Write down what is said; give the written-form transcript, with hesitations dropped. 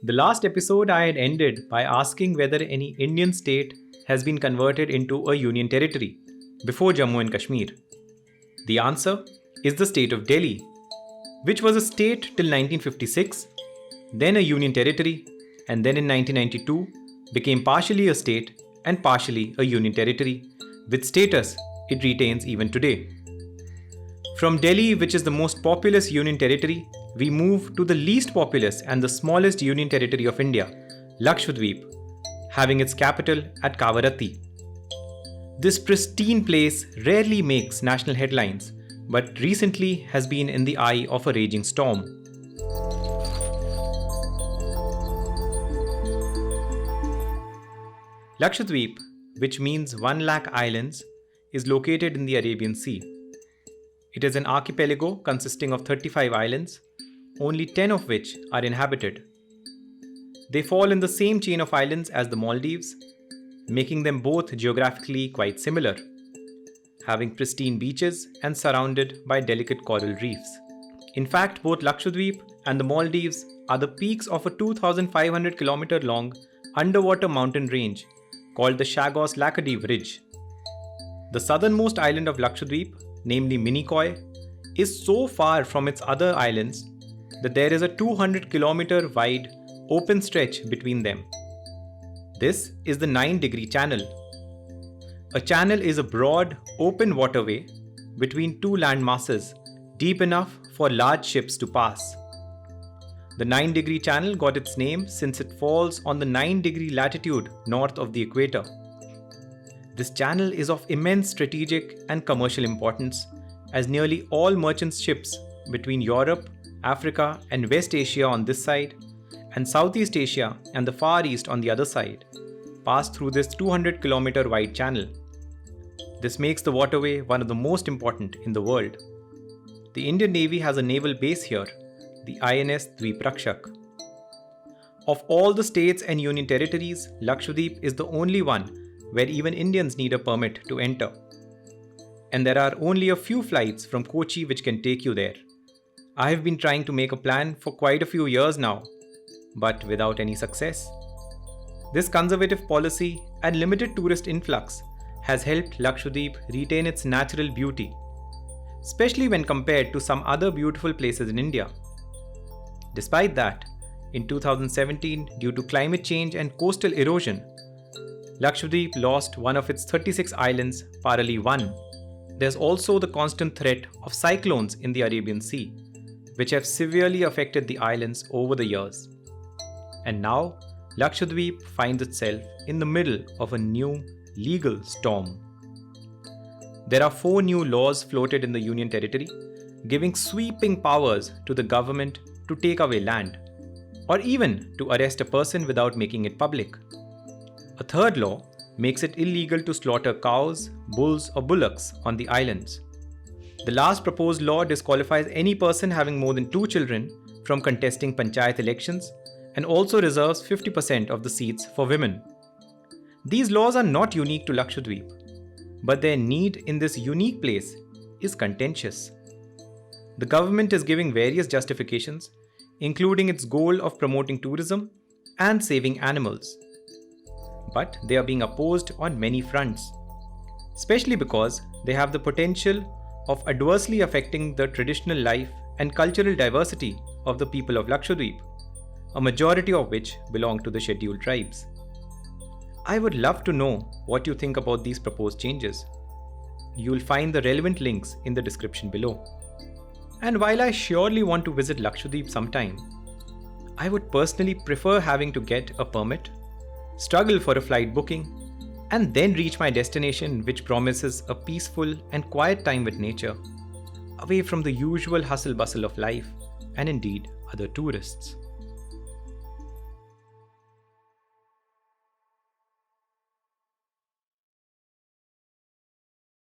The last episode I had ended by asking whether any Indian state has been converted into a union territory before Jammu and Kashmir. The answer is the state of Delhi, which was a state till 1956, then a union territory, and then in 1992 became partially a state and partially a union territory, with status it retains even today. From Delhi, which is the most populous union territory, we move to the least populous and the smallest union territory of India, Lakshadweep, having its capital at Kavaratti. This pristine place rarely makes national headlines, but recently has been in the eye of a raging storm. Lakshadweep, which means 1,00,000 islands, is located in the Arabian Sea. It is an archipelago consisting of 35 islands, only 10 of which are inhabited. They fall in the same chain of islands as the Maldives, making them both geographically quite similar, having pristine beaches and surrounded by delicate coral reefs. In fact, both Lakshadweep and the Maldives are the peaks of a 2,500 km long underwater mountain range called the Lakshadweep Ridge. The southernmost island of Lakshadweep, namely Minicoy, is so far from its other islands that there is a 200 km wide open stretch between them. This is the 9-degree channel. A channel is a broad, open waterway between two land masses, deep enough for large ships to pass. The 9-degree channel got its name since it falls on the 9-degree latitude north of the equator. This channel is of immense strategic and commercial importance, as nearly all merchant ships between Europe, Africa, and West Asia on this side, and Southeast Asia and the Far East on the other side, pass through this 200 km wide channel. This makes the waterway one of the most important in the world. The Indian Navy has a naval base here, the INS Dweep Rakshak. Of all the states and union territories, Lakshadweep is the only one where even Indians need a permit to enter. And there are only a few flights from Kochi which can take you there. I have been trying to make a plan for quite a few years now, but without any success. This conservative policy and limited tourist influx has helped Lakshadweep retain its natural beauty, especially when compared to some other beautiful places in India. Despite that, in 2017, due to climate change and coastal erosion, Lakshadweep lost one of its 36 islands, Parali 1. There's also the constant threat of cyclones in the Arabian Sea, which have severely affected the islands over the years. And now, Lakshadweep finds itself in the middle of a new legal storm. There are 4 new laws floated in the Union Territory, giving sweeping powers to the government to take away land, or even to arrest a person without making it public. A third law makes it illegal to slaughter cows, bulls, or bullocks on the islands. The last proposed law disqualifies any person having more than 2 children from contesting panchayat elections and also reserves 50% of the seats for women. These laws are not unique to Lakshadweep, but their need in this unique place is contentious. The government is giving various justifications, including its goal of promoting tourism and saving animals. But they are being opposed on many fronts, especially because they have the potential of adversely affecting the traditional life and cultural diversity of the people of Lakshadweep, a majority of which belong to the scheduled tribes. I would love to know what you think about these proposed changes. You will find the relevant links in the description below. And while I surely want to visit Lakshadweep sometime, I would personally prefer having to get a permit, struggle for a flight booking, and then reach my destination, which promises a peaceful and quiet time with nature, away from the usual hustle bustle of life and indeed other tourists.